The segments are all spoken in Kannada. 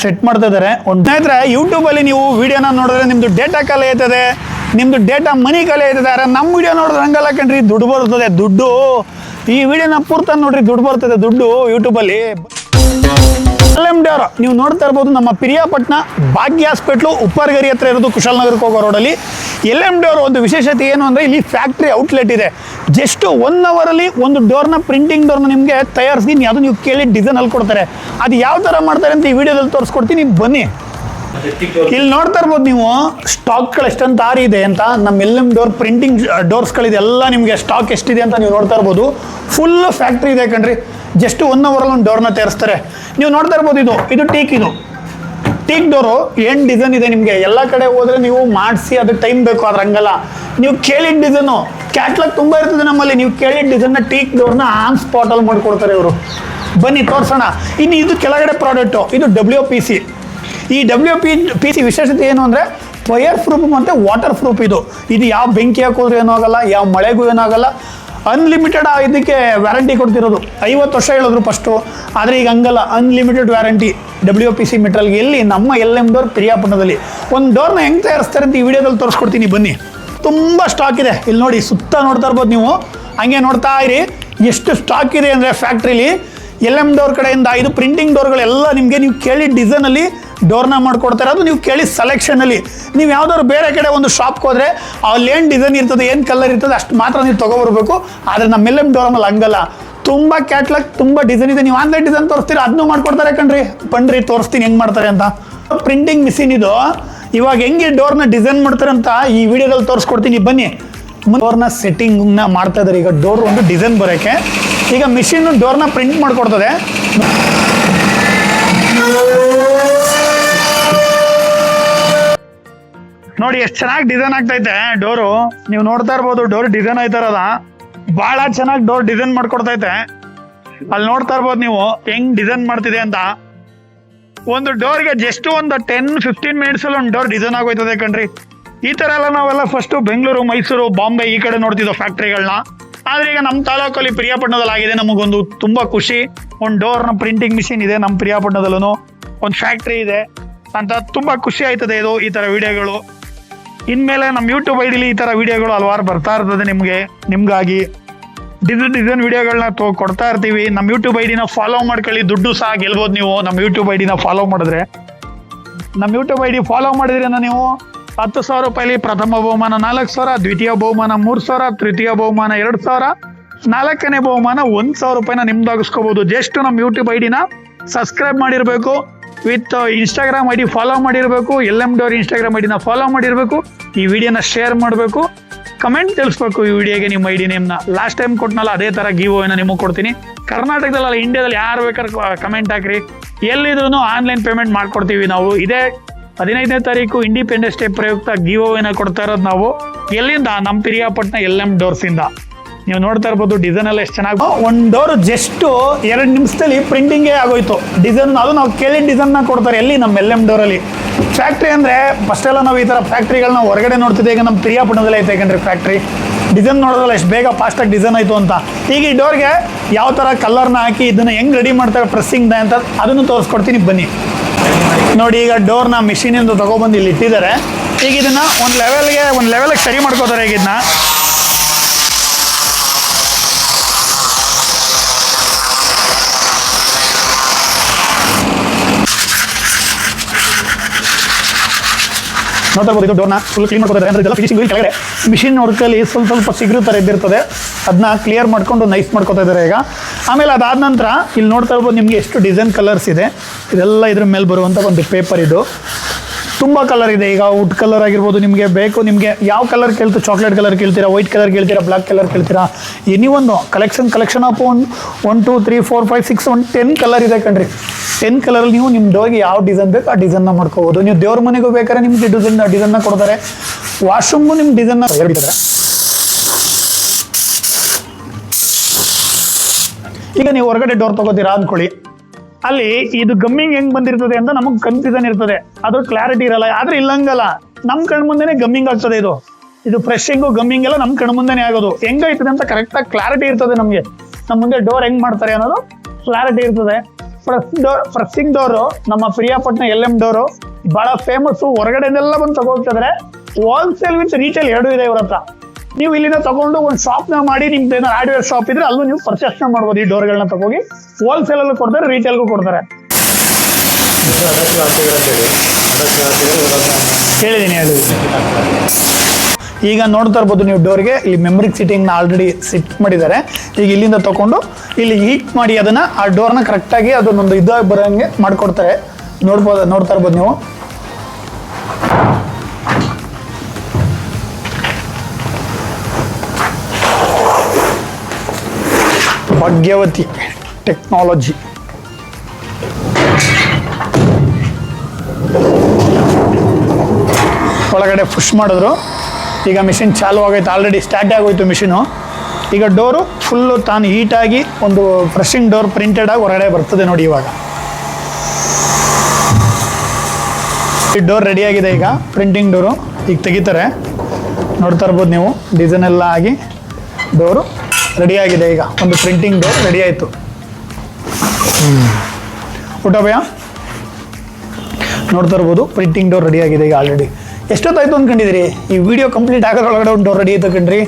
ಸೆಟ್ ಮಾಡ್ತಾ ಇದ್ದಾರೆ. ಸ್ನೇಹಿತರೆ, ಯೂಟ್ಯೂಬಲ್ಲಿ ನೀವು ವಿಡಿಯೋನ ನೋಡಿದ್ರೆ ನಿಮ್ಮದು ಡೇಟಾ ಖಾಲಿ ಆಯ್ತದೆ, ನಿಮ್ಮದು ಡೇಟಾ ಮನಿ ಖಾಲಿ ಆಯ್ತದೆ. ಆದರೆ ನಮ್ಮ ವಿಡಿಯೋ ನೋಡಿದ್ರೆ ಹಂಗಲ್ಲ ಕಣ್ರಿ, ದುಡ್ಡು ಬರ್ತದೆ. ದುಡ್ಡು ಈ ವಿಡಿಯೋನ ಪೂರ್ತಿ ನೋಡ್ರಿ, ದುಡ್ಡು ಬರ್ತದೆ ದುಡ್ಡು ಯೂಟ್ಯೂಬಲ್ಲಿ. LMDR ನೀವು ನೋಡ್ತಾ ಇರ್ಬೋದು, ನಮ್ಮ ಪಿರಿಯಾಪಟ್ಟಣ ಭಾಗ್ಯ ಹಾಸ್ಪಿಟ್ಲು ಉಪ್ಪರ್ಗರಿ ಹತ್ರ ಇರೋದು, ಕುಶಾಲನಗರಕ್ಕೆ ಹೋಗೋ ರೋಡಲ್ಲಿ. LMDR ಒಂದು ವಿಶೇಷತೆ ಏನು ಅಂದರೆ ಇಲ್ಲಿ ಫ್ಯಾಕ್ಟ್ರಿ ಔಟ್ಲೆಟ್ ಇದೆ. ಜಸ್ಟ್ 1 ಅವರಲ್ಲಿ ಒಂದು ಡೋರ್ನ, ಪ್ರಿಂಟಿಂಗ್ ಡೋರ್ನ ನಿಮಗೆ ತಯಾರಿಸಿ ಅದು ನೀವು ಕೇಳಿ ಡಿಸೈನಲ್ಲಿ ಕೊಡ್ತಾರೆ. ಅದು ಯಾವ ಥರ ಮಾಡ್ತಾರೆ ಅಂತ ಈ ವಿಡಿಯೋದಲ್ಲಿ ತೋರಿಸ್ಕೊಡ್ತೀನಿ, ಬನ್ನಿ. ಇಲ್ಲಿ ನೋಡ್ತಾ ಇರ್ಬೋದು ನೀವು ಸ್ಟಾಕ್ಗಳು ಎಷ್ಟಂತ ಆರಿ ಇದೆ ಅಂತ. ನಮ್ಮ LMDR ಪ್ರಿಂಟಿಂಗ್ ಡೋರ್ಸ್ಗಳಿದೆ ಎಲ್ಲ, ನಿಮಗೆ ಸ್ಟಾಕ್ ಎಷ್ಟಿದೆ ಅಂತ ನೀವು ನೋಡ್ತಾ ಇರ್ಬೋದು. ಫುಲ್ ಫ್ಯಾಕ್ಟ್ರಿ ಇದೆ ಕಣ್ರಿ. ಜಸ್ಟ್ 1 ಅವರಲ್ಲಿ ಒಂದು ಡೋರ್ನ ತಯಾರಿಸ್ತಾರೆ. ನೀವು ನೋಡ್ತಾ ಇರ್ಬೋದು, ಇದು ಟೀಕ್ ಡೋರು. ಏನು ಡಿಸೈನ್ ಇದೆ ನಿಮಗೆ, ಎಲ್ಲ ಕಡೆ ಹೋದ್ರೆ ನೀವು ಮಾಡಿಸಿ ಅದು ಟೈಮ್ ಬೇಕು, ಆದ್ರೆ ಹಂಗಲ್ಲ. ನೀವು ಕೇಳಿದ ಡಿಸೈನು ಕ್ಯಾಟ್ಲಾಗ್ ತುಂಬ ಇರ್ತದೆ ನಮ್ಮಲ್ಲಿ. ನೀವು ಕೇಳಿದ ಡಿಸೈನ್ನ ಟೀಕ್ ಡೋರ್ನ ಆನ್ ಸ್ಪಾಟಲ್ಲಿ ಮಾಡಿಕೊಡ್ತಾರೆ ಇವರು. ಬನ್ನಿ ತೋರಿಸೋಣ. ಇನ್ನು ಇದು ಕೆಳಗಡೆ ಪ್ರಾಡಕ್ಟು, ಇದು WPC. ಈ WPC ವಿಶೇಷತೆ ಏನು ಅಂದರೆ ಫೈರ್ ಪ್ರೂಫ್ ಮತ್ತು ವಾಟರ್ ಪ್ರೂಫ್. ಇದು ಯಾವ ಬೆಂಕಿ ಹಾಕೋದ್ರೂ ಏನೂ ಆಗಲ್ಲ, ಯಾವ ಮಳೆಗೂ ಏನಾಗಲ್ಲ. ಅನ್ಲಿಮಿಟೆಡ್ ಇದಕ್ಕೆ ವ್ಯಾರಂಟಿ ಕೊಡ್ತಿರೋದು. 50 ವರ್ಷ ಹೇಳಿದ್ರು ಫಸ್ಟು, ಆದರೆ ಈಗ ಹಂಗಲ್ಲ, ಅನ್ಲಿಮಿಟೆಡ್ ವ್ಯಾರಂಟಿ WPC ಮೆಟೀರಿಯಲ್ಗೆ. ಎಲ್ಲಿ ನಮ್ಮ LMDR ಪಿರಿಯಾಪಟ್ಟಣದಲ್ಲಿ. ಒಂದು ಡೋರ್ನ ಹೆಂಗೆ ತಯಾರಿಸ್ತಾರೆ ಅಂತ ಈ ವಿಡಿಯೋದಲ್ಲಿ ತೋರಿಸ್ಕೊಡ್ತೀನಿ, ಬನ್ನಿ. ತುಂಬ ಸ್ಟಾಕ್ ಇದೆ. ಇಲ್ಲಿ ನೋಡಿ, ಸುತ್ತ ನೋಡ್ತಾ ಇರ್ಬೋದು ನೀವು, ಹಂಗೆ ನೋಡ್ತಾ ಇರಿ ಎಷ್ಟು ಸ್ಟಾಕ್ ಇದೆ ಅಂದರೆ ಫ್ಯಾಕ್ಟ್ರಿಲಿ. LMDR ಕಡೆಯಿಂದ ಇದು ಪ್ರಿಂಟಿಂಗ್ ಡೋರ್ಗಳೆಲ್ಲ ನಿಮಗೆ ನೀವು ಕೇಳಿ ಡಿಸೈನಲ್ಲಿ ಡೋರ್ನ ಮಾಡಿಕೊಡ್ತಾರೆ. ಅದು ನೀವು ಕೇಳಿ ಸೆಲೆಕ್ಷನಲ್ಲಿ. ನೀವು ಯಾವುದಾದ್ರು ಬೇರೆ ಕಡೆ ಒಂದು ಶಾಪ್ಗೆ ಹೋದರೆ ಅಲ್ಲಿ ಏನು ಡಿಸೈನ್ ಇರ್ತದೆ, ಏನು ಕಲರ್ ಇರ್ತದೆ ಅಷ್ಟು ಮಾತ್ರ ನೀವು ತೊಗೊಬರ್ಬೇಕು. ಆದರೆ ನಮ್ಮ LMDR ಅಲ್ಲಿ ಹಂಗಲ್ಲ, ತುಂಬ ಕ್ಯಾಟ್ಲಾಗ್, ತುಂಬ ಡಿಸೈನ್ ಇದೆ. ನೀವು ಆನ್ಲೈನ್ ಡಿಸೈನ್ ತೋರಿಸ್ತೀರ, ಅದನ್ನೂ ಮಾಡ್ಕೊಡ್ತಾರೆ ಕಣ್ರಿ. ಬನ್ರಿ ತೋರಿಸ್ತೀನಿ ಹೆಂಗೆ ಮಾಡ್ತಾರೆ ಅಂತ. ಪ್ರಿಂಟಿಂಗ್ ಮಿಷಿನ್ ಇದು. ಇವಾಗ ಹೆಂಗೆ ಡೋರ್ನ ಡಿಸೈನ್ ಮಾಡ್ತಾರೆ ಅಂತ ಈ ವಿಡಿಯೋದಲ್ಲಿ ತೋರಿಸ್ಕೊಡ್ತೀನಿ, ಬನ್ನಿ. ಡೋರ್ನ ಸೆಟ್ಟಿಂಗ್ನ ಮಾಡ್ತಾ ಇದ್ದಾರೆ. ಈಗ ಡೋರ್ ಒಂದು ಡಿಸೈನ್ ಬರೋಕ್ಕೆ ಈಗ ಮಿಷಿನ್ ಡೋರ್ನ ಪ್ರಿಂಟ್ ಮಾಡಿಕೊಡ್ತದೆ. ನೋಡಿ ಎಷ್ಟು ಚೆನ್ನಾಗಿ ಡಿಸೈನ್ ಆಗ್ತೈತೆ ಡೋರು. ನೀವು ನೋಡ್ತಾ ಇರ್ಬೋದು, ಡೋರ್ ಡಿಸೈನ್ ಆಯ್ತಾ ಇರೋದ ಭಾಳ ಚೆನ್ನಾಗಿ ಡೋರ್ ಡಿಸೈನ್ ಮಾಡ್ಕೊಡ್ತೈತೆ. ಅಲ್ಲಿ ನೋಡ್ತಾ ಇರ್ಬೋದು ನೀವು ಹೆಂಗ್ ಡಿಸೈನ್ ಮಾಡ್ತಿದೆ ಅಂತ. ಒಂದು ಡೋರ್ಗೆ ಜಸ್ಟ್ ಒಂದು 10-15 ಮಿನಿಟ್ಸಲ್ಲಿ ಒಂದು ಡೋರ್ ಡಿಸೈನ್ ಆಗೋಯ್ತದೆ ಕಣ್ರಿ. ಈ ಥರ ಎಲ್ಲ ನಾವೆಲ್ಲ ಫಸ್ಟು ಬೆಂಗಳೂರು, ಮೈಸೂರು, ಬಾಂಬೆ ಈ ಕಡೆ ನೋಡ್ತಿದ್ದೋ ಫ್ಯಾಕ್ಟ್ರಿಗಳನ್ನ. ಆದರೆ ಈಗ ನಮ್ಮ ತಾಲೂಕಲ್ಲಿ ಪಿರಿಯಾಪಟ್ಟಣದಲ್ಲಿ ಆಗಿದೆ. ನಮಗೊಂದು ತುಂಬ ಖುಷಿ. ಒಂದು ಡೋರ್ನ ಪ್ರಿಂಟಿಂಗ್ ಮಿಷಿನ್ ಇದೆ ನಮ್ಮ ಪಿರಿಯಾಪಟ್ಟಣದಲ್ಲೂ, ಒಂದು ಫ್ಯಾಕ್ಟ್ರಿ ಇದೆ ಅಂತ ತುಂಬ ಖುಷಿ ಆಯ್ತದೆ ಇದು ಈ ಥರ ವಿಡಿಯೋಗಳು. ಇನ್ಮೇಲೆ ನಮ್ಮ ಯೂಟ್ಯೂಬ್ ಐಡಿಲಿ ಈ ಥರ ವಿಡಿಯೋಗಳು ಹಲವಾರು ಬರ್ತಾ ಇರ್ತದೆ ನಿಮ್ಗಾಗಿ ಡಿಸೈನ್ ವಿಡಿಯೋಗಳನ್ನ ಕೊಡ್ತಾ ಇರ್ತೀವಿ. ನಮ್ಮ ಯೂಟ್ಯೂಬ್ ಐಡಿನ ಫಾಲೋ ಮಾಡ್ಕೊಳ್ಳಿ, ದುಡ್ಡು ಸಹ ಗೆಲ್ಬೋದು ನೀವು. ನಮ್ಮ ಯೂಟ್ಯೂಬ್ ಐಡಿನ ಫಾಲೋ ಮಾಡಿದ್ರೆ, ನಮ್ಮ ಯೂಟ್ಯೂಬ್ ಐಡಿ ಫಾಲೋ ಮಾಡಿದ್ರಿಂದ ನೀವು 10,000 ರೂಪಾಯಿ ಪ್ರಥಮ ಬಹುಮಾನ, 4,000 ದ್ವಿತೀಯ ಬಹುಮಾನ, 3,000 ತೃತೀಯ ಬಹುಮಾನ, 2,000 4ನೇ ಬಹುಮಾನ, 1,000 ರೂಪಾಯಿನ ನಿಮ್ದಾಗಿಸ್ಕೋಬಹುದು. ಜಸ್ಟ್ ನಮ್ಮ ಯೂಟ್ಯೂಬ್ ಐಡಿನ ಸಬ್ಸ್ಕ್ರೈಬ್ ಮಾಡಿರಬೇಕು, ವಿತ್ ಇನ್ಸ್ಟಾಗ್ರಾಮ್ ಐಡಿ ಫಾಲೋ ಮಾಡಿರಬೇಕು, LMDR ಇನ್ಸ್ಟಾಗ್ರಾಮ್ ಐಡಿನ ಫಾಲೋ ಮಾಡಿರಬೇಕು. ಈ ವಿಡಿಯೋನ ಶೇರ್ ಮಾಡಬೇಕು, ಕಮೆಂಟ್ ತಿಳಿಸ್ಬೇಕು ಈ ವಿಡಿಯೋಗೆ ನಿಮ್ಮ ಐಡಿ ನೇಮ್ನ. ಲಾಸ್ಟ್ ಟೈಮ್ ಕೊಟ್ಟನಲ್ಲ ಅದೇ ಥರ ಗಿವ್ ಅವೇನ ನಿಮಗೆ ಕೊಡ್ತೀನಿ. ಕರ್ನಾಟಕದಲ್ಲ, ಇಂಡಿಯಾದಲ್ಲಿ ಯಾರು ಬೇಕಾದ್ರೆ ಕಮೆಂಟ್ ಹಾಕ್ರಿ, ಎಲ್ಲಿದ್ರು ಆನ್ಲೈನ್ ಪೇಮೆಂಟ್ ಮಾಡ್ಕೊಡ್ತೀವಿ ನಾವು. ಇದೇ 15ನೇ ತಾರೀಕು ಇಂಡಿಪೆಂಡೆನ್ಸ್ ಡೇ ಪ್ರಯುಕ್ತ ಗಿವ್ ಅವೇನ ಕೊಡ್ತಾ ಇರೋದು ನಾವು. ಎಲ್ಲಿಂದ? ನಮ್ಮ ಪಿರಿಯಾಪಟ್ಟಣ LMDR ಇಂದ. ನೀವು ನೋಡ್ತಾ ಇರ್ಬೋದು ಡಿಸೈನ್ ಎಲ್ಲ ಎಷ್ಟು ಚೆನ್ನಾಗಿ. ಒಂದು ಡೋರ್ ಜಸ್ಟ್ 2 ನಿಮಿಷದಲ್ಲಿ ಪ್ರಿಂಟಿಂಗೇ ಆಗೋಯ್ತು ಡಿಸೈನ್. ಅದು ನಾವು ಕೇಳಿದ ಡಿಸೈನ್ನ ಕೊಡ್ತಾರೆ. ಎಲ್ಲಿ? ನಮ್ಮ LMDR ಅಲ್ಲಿ. ಫ್ಯಾಕ್ಟ್ರಿ ಅಂದರೆ ಫಸ್ಟೆಲ್ಲ ನಾವು ಈ ಥರ ಫ್ಯಾಕ್ಟ್ರಿಗಳನ್ನ ಹೊರಗಡೆ ನೋಡ್ತಿದ್ದೆ. ಈಗ ನಮ್ಮ ಪಿರಿಯಾಪಟ್ಟಣದಲ್ಲೇ ಐತೆ ಯಾಕಂದ್ರೆ ಫ್ಯಾಕ್ಟ್ರಿ. ಡಿಸೈನ್ ನೋಡೋದಲ್ಲ ಎಷ್ಟು ಬೇಗ ಫಾಸ್ಟಾಗಿ ಡಿಸೈನ್ ಆಯಿತು ಅಂತ. ಈಗ ಈ ಡೋರ್ಗೆ ಯಾವ ಥರ ಕಲರ್ನ ಹಾಕಿ ಇದನ್ನು ಹೆಂಗೆ ರೆಡಿ ಮಾಡ್ತಾರೆ ಪ್ರೆಸ್ಸಿಂಗ್ನ ಅಂತ ಅದನ್ನು ತೋರಿಸ್ಕೊಡ್ತೀನಿ, ಬನ್ನಿ. ನೋಡಿ, ಈಗ ಡೋರ್ನ ಮಿಷಿನಿಂದ ತೊಗೊಬಂದು ಇಲ್ಲಿ ಇಟ್ಟಿದ್ದಾರೆ. ಈಗ ಇದನ್ನು ಒಂದು ಲೆವೆಲ್ಗೆ ಸರಿ ಮಾಡ್ಕೋತಾರೆ. ಈಗ ಇದನ್ನ ನೋಡ್ತಾ ಇರ್ಬೋದು. ಇದು ಡೋರ್ನ ಫುಲ್ ಕ್ಲೀನ್ ಮಾಡ್ಕೊತಾರೆ. ಅಂದರೆ ಇದೆಲ್ಲ ಫಿನಿಶಿಂಗ್ ಕೆಳಗಡೆ ಮಿಷಿನ್ ವರ್ಕಲ್ಲಿ ಸ್ವಲ್ಪ ಸಿಗ್ರು ಥರ ಇದ್ದಿರ್ತದೆ, ಅದನ್ನ ಕ್ಲಿಯರ್ ಮಾಡ್ಕೊಂಡು ನೈಸ್ ಮಾಡ್ಕೊತಾ ಇದ್ದಾರೆ ಈಗ. ಆಮೇಲೆ ಅದಾದ ನಂತರ ಇಲ್ಲಿ ನೋಡ್ತಾ ಇರ್ಬೋದು ನಿಮಗೆ ಎಷ್ಟು ಡಿಸೈನ್ ಕಲರ್ಸ್ ಇದೆ. ಇದೆಲ್ಲ ಇದ್ರ ಮೇಲೆ ಬರುವಂಥ ಒಂದು ಪೇಪರ್. ಇದು ತುಂಬ ಕಲರ್ ಇದೆ. ಈಗ ವುಡ್ ಕಲರ್ ಆಗಿರ್ಬೋದು, ನಿಮಗೆ ಬೇಕು, ನಿಮಗೆ ಯಾವ ಕಲರ್ ಕೇಳ್ತು, ಚಾಕ್ಲೇಟ್ ಕಲರ್ ಕೇಳ್ತೀರಾ, ವೈಟ್ ಕಲರ್ ಕೇಳ್ತೀರಾ, ಬ್ಲ್ಯಾಕ್ ಕಲರ್ ಕೇಳ್ತೀರಾ, ಎನಿ ಒಂದು ಕಲೆಕ್ಷನ್ ಆಫ್ 1, 2, 3, 4, 5, 6, 10 ಕಲರ್ ಇದೆ ಕಣ್ರಿ. 10 ಕಲರಲ್ಲಿ ನೀವು ನಿಮ್ಮ ಡೋರ್ಗೆ ಯಾವ ಡಿಸೈನ್ ಬೇಕು ಆ ಡಿಸೈನ್ನ ಮಾಡ್ಕೋಬೋದು. ನೀವು ದೇವ್ರ ಮನೆಗೂ ಬೇಕಾದ್ರೆ ನಿಮ್ಗೆ ಡಿಸೈನ್ನ ಕೊಡ್ತಾರೆ. ವಾಶ್ರೂಮ್ಗೂ ನಿಮ್ಮ ಡಿಸೈನ್ನ ಹೇಳಿದ್ದಾರೆ. ಈಗ ನೀವು ಹೊರಗಡೆ ಡೋರ್ ತಗೋತೀರಾ ಅಂದ್ಕೊಳ್ಳಿ, ಅಲ್ಲಿ ಇದು ಗಮ್ಮಿಂಗ್ ಹೆಂಗ್ ಬಂದಿರ್ತದೆ ಅಂತ ನಮಗೆ ಕನ್ಫ್ಯೂಷನ್ ಇರ್ತದೆ, ಅದು ಕ್ಲಾರಿಟಿ ಇರಲ್ಲ. ಆದ್ರೆ ಇಲ್ಲಂಗಲ್ಲ, ನಮ್ಮ ಕಣ್ಮುಂದೆನೆ ಗಮ್ಮಿಂಗ್ ಆಗ್ತದೆ. ಇದು ಫ್ರೆಶಿಂಗು ಗಮ್ಮಿಂಗ್ ಎಲ್ಲ ನಮ್ಮ ಕಣ್ಮುಂದೆನೆ ಆಗೋದು. ಹೆಂಗಾಯ್ತದೆ ಅಂತ ಕರೆಕ್ಟಾಗಿ ಕ್ಲಾರಿಟಿ ಇರ್ತದೆ ನಮಗೆ. ನಮ್ಮ ಮುಂದೆ ಡೋರ್ ಹೆಂಗ್ ಮಾಡ್ತಾರೆ ಅನ್ನೋದು ಕ್ಲಾರಿಟಿ ಇರ್ತದೆ. ಪ್ರೆಸ್ಸಿಂಗ್ ಡೋರು ನಮ್ಮ ಪ್ರಿಯಾಪಟ್ಟಣ LM ಡೋರು ಬಹಳ ಫೇಮಸ್. ಹೊರಗಡೆನೆಲ್ಲ ಬಂದು ತಗೋಗ್ತಿದ್ರೆ ಹೋಲ್ಸೇಲ್ ವಿತ್ ರೀಟೇಲ್ ಎರಡೂ ಇದೆ ಇವ್ರ ಹತ್ರ. ನೀವು ಇಲ್ಲಿಂದ ತಗೊಂಡು ಒಂದು ಶಾಪ್ನ ಮಾಡಿ ನಿಮ್ದು ಏನೋ ಹಾರ್ಡ್ವೇರ್ ಶಾಪ್ ಇದ್ರೆ ಅಲ್ಲೂ ನೀವು ಪರ್ಚೇಸ್ ಮಾಡ್ಬೋದು. ಈ ಡೋರ್ಗಳನ್ನ ತಗೋಗಿ ಹೋಲ್ಸೇಲ್ ಅಲ್ಲೂ ಕೊಡ್ತಾರೆ, ರೀಟೇಲ್ಗೂ ಕೊಡ್ತಾರೆ. ಹೇಳಿದ್ದೀನಿ. ಈಗ ನೋಡ್ತಾ ಇರ್ಬೋದು ನೀವು ಡೋರ್ಗೆ ಇಲ್ಲಿ ಮೆಮರಿ ಸಿಟ್ಟಿಂಗ್ನ ಆಲ್ರೆಡಿ ಸಿಟ್ ಮಾಡಿದ್ದಾರೆ. ಈಗ ಇಲ್ಲಿಂದ ತಗೊಂಡು ಇಲ್ಲಿ ಹೀಟ್ ಮಾಡಿ ಅದನ್ನ ಆ ಡೋರ್ನ ಕರೆಕ್ಟಾಗಿ ಅದನ್ನೊಂದು ಇದಾಗಿ ಬರೋಂಗೆ ಮಾಡ್ಕೊಡ್ತಾರೆ. ನೋಡ್ತಾ ಇರ್ಬೋದು ನೀವು. ಭಾಗ್ಯವತಿ ಟೆಕ್ನಾಲಜಿ. ಒಳಗಡೆ ಪುಷ್ ಮಾಡಿದ್ರು. ಈಗ ಮಿಷಿನ್ ಚಾಲು ಆಗೈತೆ, ಆಲ್ರೆಡಿ ಸ್ಟಾರ್ಟ್ ಆಗೋಯ್ತು ಮಿಷಿನು. ಈಗ ಡೋರು ಫುಲ್ಲು ತಾನು ಹೀಟಾಗಿ ಒಂದು ಫ್ರೆಶಿಂಗ್ ಡೋರ್ ಪ್ರಿಂಟೆಡ್ ಆಗಿ ಹೊರಗಡೆ ಬರ್ತದೆ ನೋಡಿ. ಇವಾಗ ಈ ಡೋರ್ ರೆಡಿ ಆಗಿದೆ. ಈಗ ಪ್ರಿಂಟಿಂಗ್ ಡೋರು ಈಗ ತೆಗಿತಾರೆ. ನೋಡ್ತಾ ಇರ್ಬೋದು ನೀವು, ಡಿಸೈನ್ ಎಲ್ಲ ಆಗಿ ಡೋರು ರೆಡಿ ಆಗಿದೆ. ಈಗ ಒಂದು ಪ್ರಿಂಟಿಂಗ್ ಡೋರ್ ರೆಡಿ ಆಯಿತು. ಊಟ ಭಯ ನೋಡ್ತಾ ಇರ್ಬೋದು, ಪ್ರಿಂಟಿಂಗ್ ಡೋರ್ ರೆಡಿ ಆಗಿದೆ ಈಗ ಆಲ್ರೆಡಿ. ಎಷ್ಟೊತ್ತಾಯ್ತು ಅಂದ್ಕೊಂಡಿದ್ದೀರಿ? ಈ ವಿಡಿಯೋ ಕಂಪ್ಲೀಟ್ ಆಗೋದ್ರೊಳಗಡೆ ಒಂದು ಡೋರ್ ರೆಡಿ ಆಯ್ತು ಕಣ್ರಿ.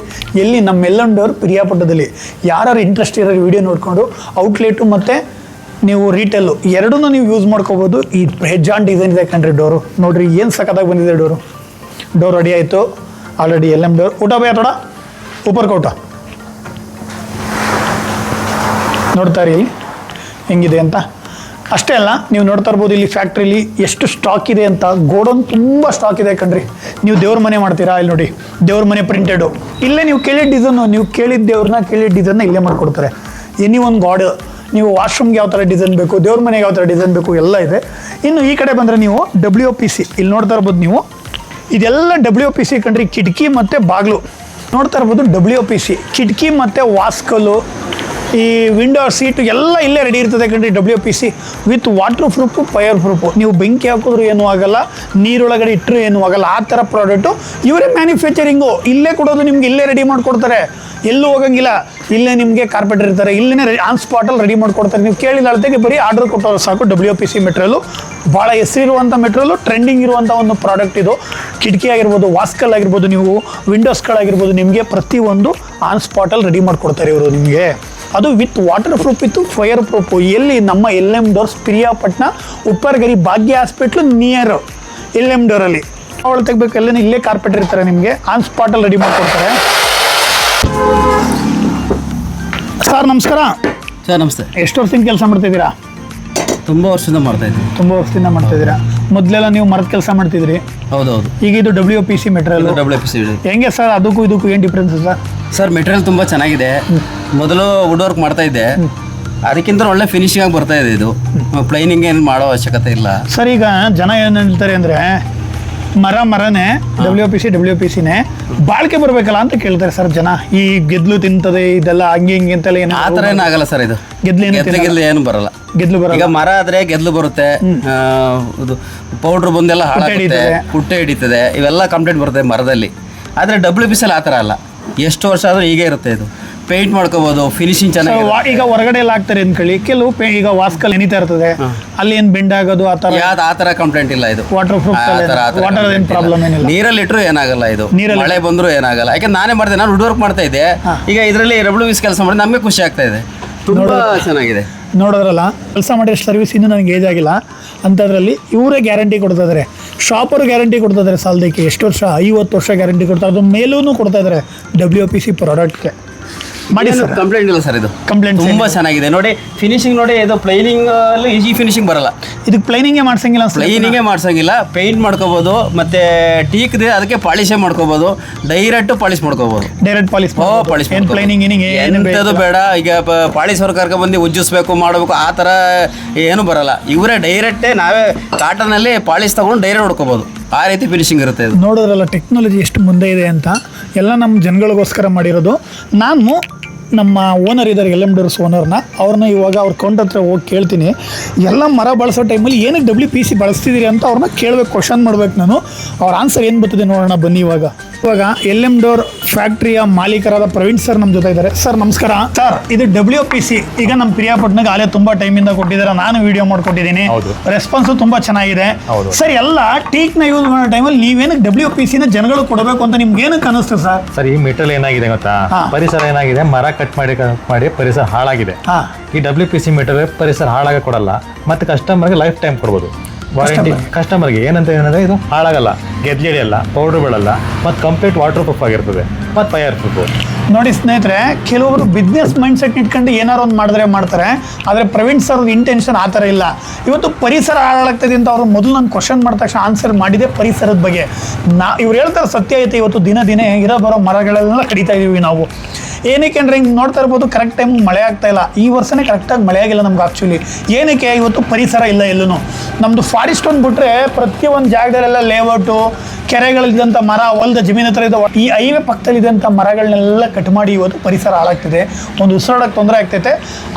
ಎಲ್ಲಿ? ನಮ್ಮ LM ಡೋರ್ ಪ್ರಿಯಾಪಟ್ಟಣದಲ್ಲಿ. ಯಾರು ಇಂಟ್ರೆಸ್ಟ್ ಇರೋ ವಿಡಿಯೋ ನೋಡಿಕೊಂಡು ಔಟ್ಲೆಟು ಮತ್ತು ನೀವು ರೀಟೇಲು ಎರಡೂ ನೀವು ಯೂಸ್ ಮಾಡ್ಕೋಬೋದು. ಈ ಹೆಜ್ಜಾನ್ ಡಿಸೈನ್ ಇದೆ ಕಣ್ರಿ ಡೋರು. ನೋಡಿರಿ ಏನು ಸಖತ್ತಾಗಿ ಬಂದಿದೆ ಡೋರು. ಡೋರ್ ರೆಡಿ ಆಯಿತು ಆಲ್ರೆಡಿ LM ಡೋರ್. ಊಟ ಭಯ ತೋಡ ಊಪರ್ ಊಟ ನೋಡ್ತಾ ಇರಿ ಹೆಂಗಿದೆ ಅಂತ. ಅಷ್ಟೇ ಅಲ್ಲ, ನೀವು ನೋಡ್ತಾ ಇರ್ಬೋದು ಇಲ್ಲಿ ಫ್ಯಾಕ್ಟ್ರಿಲಿ ಎಷ್ಟು ಸ್ಟಾಕ್ ಇದೆ ಅಂತ. ಗೋಡೌನ್ ತುಂಬ ಸ್ಟಾಕ್ ಇದೆ ಕಣ್ರಿ. ನೀವು ದೇವ್ರ ಮನೆ ಮಾಡ್ತೀರಾ, ಇಲ್ಲಿ ನೋಡಿ ದೇವ್ರ ಮನೆ ಪ್ರಿಂಟೆಡು. ಇಲ್ಲೇ ನೀವು ಕೇಳಿದ ಡಿಸೈನು, ನೀವು ಕೇಳಿದ ದೇವ್ರನ್ನ ಕೇಳಿದ ಡಿಸೈನ್ನ ಇಲ್ಲೇ ಮಾಡಿಕೊಡ್ತಾರೆ. ಎನಿ ಒಂದು ಗಾಡ್, ನೀವು ವಾಶ್ರೂಮ್ಗೆ ಯಾವ ಥರ ಡಿಸೈನ್ ಬೇಕು, ದೇವ್ರ ಮನೆಗೆ ಯಾವ ಥರ ಡಿಸೈನ್ ಬೇಕು ಎಲ್ಲ ಇದೆ. ಇನ್ನು ಈ ಕಡೆ ಬಂದರೆ ನೀವು WPC ಇಲ್ಲಿ ನೋಡ್ತಾ ಇರ್ಬೋದು ನೀವು. ಇದೆಲ್ಲ WPC ಕಣ್ರಿ. ಕಿಟಕಿ ಮತ್ತು ಬಾಗಿಲು ನೋಡ್ತಾ ಇರ್ಬೋದು WPC. ಕಿಟಕಿ ಮತ್ತು ವಾಸ್ಕಲ್ಲು, ಈ ವಿಂಡೋ ಸೀಟು ಎಲ್ಲ ಇಲ್ಲೇ ರೆಡಿ ಇರ್ತದೆ ಕಣ್ರಿ. WPC with water proof, fire proof. ನೀವು ಬೆಂಕಿ ಹಾಕಿದ್ರು ಏನೂ ಆಗಲ್ಲ, ನೀರೊಳಗಡೆ ಇಟ್ಟರು ಏನೂ ಆಗಲ್ಲ. ಆ ಥರ ಪ್ರಾಡಕ್ಟು ಇವರೇ ಮ್ಯಾನುಫ್ಯಾಕ್ಚರಿಂಗು. ಇಲ್ಲೇ ಕೊಡೋದು ನಿಮ್ಗೆ, ಇಲ್ಲೇ ರೆಡಿ ಮಾಡಿಕೊಡ್ತಾರೆ. ಎಲ್ಲೂ ಹೋಗಂಗಿಲ್ಲ. ಇಲ್ಲೇ ನಿಮಗೆ ಕಾರ್ಪೆಟರ್ ಇರ್ತಾರೆ, ಇಲ್ಲೇ ಆನ್ ಸ್ಪಾಟಲ್ಲಿ ರೆಡಿ ಮಾಡಿಕೊಡ್ತಾರೆ. ನೀವು ಕೇಳಿದ ಅಳತೆಗೆ ಬರೀ ಆರ್ಡರ್ ಕೊಟ್ಟವ್ರು ಸಾಕು. WPC ಮೆಟೀರಿಯಲು ಭಾಳ ಹೆಸರಿರುವಂಥ ಮೆಟೀರಿಯಲು, ಟ್ರೆಂಡಿಂಗ್ ಇರುವಂಥ ಒಂದು ಪ್ರಾಡಕ್ಟ್ ಇದು. ಕಿಟಕಿ ಆಗಿರ್ಬೋದು, ವಾಸ್ಕಲ್ ಆಗಿರ್ಬೋದು, ನೀವು ವಿಂಡೋಸ್ಗಳಾಗಿರ್ಬೋದು, ನಿಮಗೆ ಪ್ರತಿಯೊಂದು ಆನ್ ಸ್ಪಾಟಲ್ಲಿ ರೆಡಿ ಮಾಡಿಕೊಡ್ತಾರೆ ಇವರು ನಿಮಗೆ. ಅದು ವಿತ್ ವಾಟರ್ ಪ್ರೂಫ್ ಇತ್ತು, ಫೈರ್ ಪ್ರೂಫು. ಎಲ್ಲಿ? ನಮ್ಮ LM ಡೋರ್ಸ್ ಪ್ರಿಯಾಪಟ್ಟಣ ಉಪ್ಪರ್ಗರಿ ಭಾಗ್ಯ ಹಾಸ್ಪಿಟ್ಲು ನಿಯರ್ LM ಡೋರಲ್ಲಿ. ಅವಳು ತೆಗಬೇಕೆಲ್ಲ ಇಲ್ಲೇ ಕಾರ್ಪೆಟರ್ ಇರ್ತಾರೆ, ನಿಮಗೆ ಆನ್ ಸ್ಪಾಟಲ್ಲಿ ರೆಡಿ ಮಾಡಿಕೊಡ್ತಾರೆ. ಸರ್ ನಮಸ್ಕಾರ. ಸರ್ ನಮಸ್ತೆ. ಎಷ್ಟು ವರ್ಷದಿಂದ ಕೆಲಸ ಮಾಡ್ತಿದ್ದೀರಾ? ತುಂಬ ವರ್ಷದಿಂದ ಮಾಡ್ತಾಯಿದ್ದೀನಿ. ತುಂಬ ವರ್ಷದಿಂದ ಮಾಡ್ತಾಯಿದ್ದೀರಾ. ಮೊದಲೆಲ್ಲ ನೀವು ಮರದ ಕೆಲಸ ಮಾಡ್ತಿದ್ರಿ? ಹೌದೌದು. ಈಗ ಇದು WPC ಮೆಟೀರಿಯಲ್. WPC ಹೆಂಗೆ ಸರ್? ಅದಕ್ಕೂ ಇದಕ್ಕೂ ಏನು ಡಿಫ್ರೆನ್ಸ್ ಸರ್? ಸರ್ ಮೆಟೀರಿಯಲ್ ತುಂಬ ಚೆನ್ನಾಗಿದೆ. ಮೊದಲು ವುಡ್ ವರ್ಕ್ ಮಾಡ್ತಾ ಇದ್ದೆ, ಅದಕ್ಕಿಂತ ಒಳ್ಳೆ ಫಿನಿಶಿಂಗ್ ಆಗಿ ಬರ್ತಾ ಇದೆ. ಇದು ಪ್ಲೈನಿಂಗ್ ಏನು ಮಾಡೋ ಅವಶ್ಯಕತೆ ಇಲ್ಲ ಸರ್. ಈಗ ಜನ ಏನು ಹೇಳ್ತಾರೆ ಅಂದರೆ ಮರನೇ WPCನೇ ಬಾಳ್ಕೆ ಬರಬೇಕಲ್ಲ ಅಂತ ಕೇಳ್ತಾರೆ ಸರ್ ಜನ. ಈ ಗೆದ್ಲು ತಿಂತದೆ ಇದೆಲ್ಲ ಹಂಗೆ ಹಿಂಗೆ ಅಂತೆಲ್ಲ ಏನು ಆ ಥರ ಏನಾಗಲ್ಲ ಸರ್. ಇದು ಗೆದ್ಲು ಏನು ಬರಲ್ಲ. ಗೆದ್ಲು ಬರಲ್ಲ. ಈಗ ಮರ ಆದ್ರೆ ಗೆದ್ಲು ಬರುತ್ತೆ, ಇದು ಪೌಡ್ರ್ ಬಂದೆಲ್ಲ ಹಾಳಾಗುತ್ತೆ, ಪುಟ್ಟೆ ಹಿಡಿತದೆ, ಇವೆಲ್ಲ ಕಂಪ್ಲೇಂಟ್ ಬರುತ್ತೆ ಮರದಲ್ಲಿ. ಆದರೆ WPC ಆ ಥರ ಅಲ್ಲ. ಎಷ್ಟು ವರ್ಷ ಆದರೂ ಹೀಗೆ ಇರುತ್ತೆ. ಇದು ಪೇಂಟ್ ಮಾಡ್ಕೋಬಹುದು, ಫಿನಿಶಿಂಗ್ ಚೆನ್ನಾಗಿ. ಈಗ ಹೊರಗಡೆ ಎಲ್ಲ ಹಾಕ್ತಾರೆ ಅಂದ್ಕೊಳ್ಳಿ, ಕೆಲವು ಈಗ ವಾಸ್ಕಲ್ ಎನಿತಾ ಇರ್ತದೆ, ಅಲ್ಲಿ ಏನು ಬೆಂಡ್ ಆಗೋದು ಆ ಥರ ಕಂಪ್ಲೇಂಟ್ ಇಲ್ಲ. ಇದು ವಾಟರ್ ಪ್ರೂಫ್, ವಾಟರ್ ಏನು ಪ್ರಾಬ್ಲಮ್ ಏನಿಲ್ಲ. ನೀರಲ್ಲಿ ಇಟ್ಟರು ಏನಾಗಲ್ಲ. ಇದು ಮಳೆ ಬಂದರೂ ಏನಾಗಲ್ಲ. ಯಾಕೆ ನಾನೇ ಮಾಡಿದೆ, ನಾನು ವುಡ್ ವರ್ಕ್ ಮಾಡ್ತಾ ಇದ್ದೆ. ಈಗ ಇದರಲ್ಲಿ WPC ಕೆಲಸ ಮಾಡಿ ನಮಗೆ ಖುಷಿ ಆಗ್ತಾ ಇದೆ. ತುಂಬ ಚೆನ್ನಾಗಿದೆ. ನೋಡೋದ್ರಲ್ಲ, ಕೆಲಸ ಮಾಡಿರೋ ಸರ್ವಿಸ್ ಇನ್ನೂ ನನಗೆ ಏಜ್ ಆಗಿಲ್ಲ ಅಂಥದ್ರಲ್ಲಿ ಇವರೇ ಗ್ಯಾರಂಟಿ ಕೊಡ್ತಾ ಇದ್ದಾರೆ. ಶಾಪರು ಗ್ಯಾರಂಟಿ ಕೊಡ್ತಾ ಇದ್ದಾರೆ. ಸಾಲದಕ್ಕೆ ಎಷ್ಟು ವರ್ಷ? 50 ವರ್ಷ ಗ್ಯಾರಂಟಿ ಕೊಡ್ತಾ, ಅದು ಮೇಲೂ ಕೊಡ್ತಾ ಇದ್ದಾರೆ WPC ಪ್ರಾಡಕ್ಟ್ಗೆ. ಮಾಡಿ ಸರ್. ಕಂಪ್ಲೇಂಟ್ ಇಲ್ಲ ಸರ್. ಇದು ಕಂಪ್ಲೇಂಟ್ ತುಂಬ ಚೆನ್ನಾಗಿದೆ. ನೋಡಿ ಫಿನಿಶಿಂಗ್ ನೋಡಿ. ಇದು ಪ್ಲೈನಿಂಗ್ ಅಲ್ಲಿ ಈಜಿ ಫಿನಿಶಿಂಗ್ ಬರಲ್ಲ. ಇದಕ್ಕೆ ಪ್ಲೈನಿಂಗೇ ಮಾಡ್ಸಂಗಿಲ್ಲ. ಪ್ಲೈನಿಂಗೇ ಮಾಡ್ಸಂಗಿಲ್ಲ. ಪೇಂಟ್ ಮಾಡ್ಕೋಬಹುದು, ಮತ್ತೆ ಟೀಕ್ ಇದೆ ಅದಕ್ಕೆ ಪಾಲಿಶೇ ಮಾಡ್ಕೋಬಹುದು, ಡೈರೆಕ್ಟ್ ಪಾಲಿಶ್ ಮಾಡ್ಕೋಬಹುದು. Direct polish. ಪಾಲಿಶ್ ಏನು ಪ್ಲೈನಿಂಗ್ ಎಂಥದ್ದು ಬೇಡ. ಈಗ ಪಾಲಿಶ್ ಅವ್ರ ಕರ್ಕ ಬಂದು ಉಜ್ಜಿಸ್ಬೇಕು ಮಾಡಬೇಕು ಆ ಥರ ಏನು ಬರಲ್ಲ. ಇವರೇ ಡೈರೆಕ್ಟೇ ನಾವೇ ಕಾಟನಲ್ಲಿ ಪಾಲಿಶ್ ತಗೊಂಡು ಡೈರೆಕ್ಟ್ ಹೊಡ್ಕೋಬಹುದು. ಆ ರೀತಿ ಫಿನಿಶಿಂಗ್ ಇರುತ್ತೆ. ಇದು ನೋಡೋದ್ರಲ್ಲ ಟೆಕ್ನಾಲಜಿ ಎಷ್ಟು ಮುಂದೆ ಇದೆ ಅಂತ. ಎಲ್ಲ ನಮ್ಮ ಜನಗಳಿಗೋಸ್ಕರ ಮಾಡಿರೋದು. ನಾನು ನಮ್ಮ ಓನರ್ ಇದ್ದಾರೆ ಎಲ್ ಎಮ್ ಡೋರ್ಸ್ ಓನರ್ನ, ಅವ್ರನ್ನ ಇವಾಗ ಅವ್ರ ಕೌಂಟ್ ಹತ್ರ ಹೋಗಿ ಕೇಳ್ತೀನಿ. ಎಲ್ಲ ಮರ ಬಳಸೋ ಟೈಮಲ್ಲಿ ಏನಕ್ಕೆ WPC ಬಳಸ್ತಿದ್ದೀರಿ ಅಂತ ಅವ್ರನ್ನ ಕೇಳಬೇಕು, ಕ್ವಶನ್ ಮಾಡ್ಬೇಕು ನಾನು. ಅವ್ರ ಆನ್ಸರ್ ಏನು ಬರ್ತದೆ ನೋಡೋಣ ಬನ್ನಿ. ಇವಾಗ ಎಲ್ ಎಮ್ ಡೋರ್ ಫ್ಯಾಕ್ಟ್ರಿಯ ಮಾಲೀಕರಾದ ಪ್ರವೀಣ್ ಸರ್ ನಮ್ಮ ಜೊತೆ ಇದ್ದಾರೆ. ಸರ್ ನಮಸ್ಕಾರ. ಸರ್ ಇದು WPC ಈಗ ನಮ್ಮ ಪ್ರಿಯಾಪಟ್ಟಣಕ್ಕೆ ಆಲೇ ತುಂಬಾ ಟೈಮಿಂದ ಕೊಟ್ಟಿದ್ದಾರೆ, ನಾನು ವಿಡಿಯೋ ಮಾಡ್ಕೊಟ್ಟಿದ್ದೀನಿ, ರೆಸ್ಪಾನ್ಸು ತುಂಬಾ ಚೆನ್ನಾಗಿದೆ. ಸರ್ ಎಲ್ಲ ಟೀಕ್ನ ಯೂಸ್ ಮಾಡೋ ಟೈಮಲ್ಲಿ ನೀವೇನಕ್ಕೆ WPCನ ಜನಗಳು ಕೊಡಬೇಕು ಅಂತ ನಿಮ್ಗೆ ಏನಕ್ಕೆ ಅನಿಸ್ತು ಸರ್? ಸರ್ ಈ ಮೆಟೀರಿಯಲ್ ಏನಾಗಿದೆ ಗೊತ್ತಾ, ಪರಿಸರ ಏನಾಗಿದೆ, ಮರ ಕಟ್ ಮಾಡಿ ಪರಿಸರ ಹಾಳಾಗಿದೆ. ಈ WPC ಮೆಟೀರಿಯಲ್ ಪರಿಸರ ಹಾಳಾಗ ಕೊಡಲ್ಲ, ಮತ್ತೆ ಕಸ್ಟಮರ್ಗೆ ಲೈಫ್ ಟೈಮ್ ಕೊಡ್ಬೋದು. ವಾರಂಟಿ ಕಸ್ಟಮರ್ಗೆ ಏನಂದ್ರೆ ಇದು ಹಾಳಾಗಲ್ಲ, ಗೆದ್ಲಿಡಿಯಲ್ಲ, ಪೌಡರ್ ಬೀಳಲ್ಲ, ಮತ್ತು ಕಂಪ್ಲೀಟ್ ವಾಟರ್ ಪ್ರೂಫ್ ಆಗಿರ್ತದೆ, ಮತ್ತು ಫೈರ್ ಪ್ರೂಫ್. ನೋಡಿ ಸ್ನೇಹಿತರೆ, ಕೆಲವರು ಬಿಸ್ನೆಸ್ ಮೈಂಡ್ ಸೆಟ್ ಇಟ್ಕೊಂಡು ಏನಾರು ಒಂದು ಮಾಡ್ತಾರೆ. ಆದರೆ ಪ್ರವೀಣ್ ಸರ್ ಇಂಟೆನ್ಷನ್ ಆ ಥರ ಇಲ್ಲ. ಇವತ್ತು ಪರಿಸರ ಹಾಳಾಗ್ತದೆ ಅಂತ ಅವರು ಮೊದಲು ನಾನು ಕ್ವಶನ್ ಮಾಡಿದ ತಕ್ಷಣ ಆನ್ಸರ್ ಮಾಡಿದೆ ಪರಿಸರದ ಬಗ್ಗೆ. ಇವ್ರು ಹೇಳ್ತಾರೆ ಸತ್ಯ ಐತೆ. ಇವತ್ತು ದಿನ ಇರೋ ಬರೋ ಮರಗಳೆಲ್ಲ ಕಡಿತಾ ಇದೀವಿ ನಾವು. ಏನಕ್ಕೆ ಅಂದರೆ ಹಿಂಗೆ ನೋಡ್ತಾ ಇರ್ಬೋದು, ಕರೆಕ್ಟ್ ಟೈಮ್ ಮಳೆ ಆಗ್ತಾ ಇಲ್ಲ. ಈ ವರ್ಷನೇ ಕರೆಕ್ಟಾಗಿ ಮಳೆ ಆಗಿಲ್ಲ ನಮ್ಗೆ ಆ್ಯಕ್ಚುಲಿ. ಏನಕ್ಕೆ ಇವತ್ತು ಪರಿಸರ ಇಲ್ಲ ಎಲ್ಲೂ. ನಮ್ಮದು ಫಾರೆಸ್ಟ್ ಒಂದು ಬಿಟ್ಟರೆ ಪ್ರತಿಯೊಂದು ಜಾಗದಲ್ಲೆಲ್ಲ ಲೇಔಟು, ಕೆರೆಗಳಿದ್ದಂಥ ಮರ, ಹೊಲದ ಜಮೀನು ಹತ್ರ ಇದ್ದಾವೆ. ಈ ಹೈವೇ ಪಕ್ಕದಲ್ಲಿದ್ದಂಥ ಮರಗಳನ್ನೆಲ್ಲ ಕಟ್ ಮಾಡಿ ಇವತ್ತು ಪರಿಸರ ಹಾಳಾಗ್ತಿದೆ, ಒಂದು ಉಸಿರಾಡೋಕ್ಕೆ ತೊಂದರೆ ಆಗ್ತೈತೆ.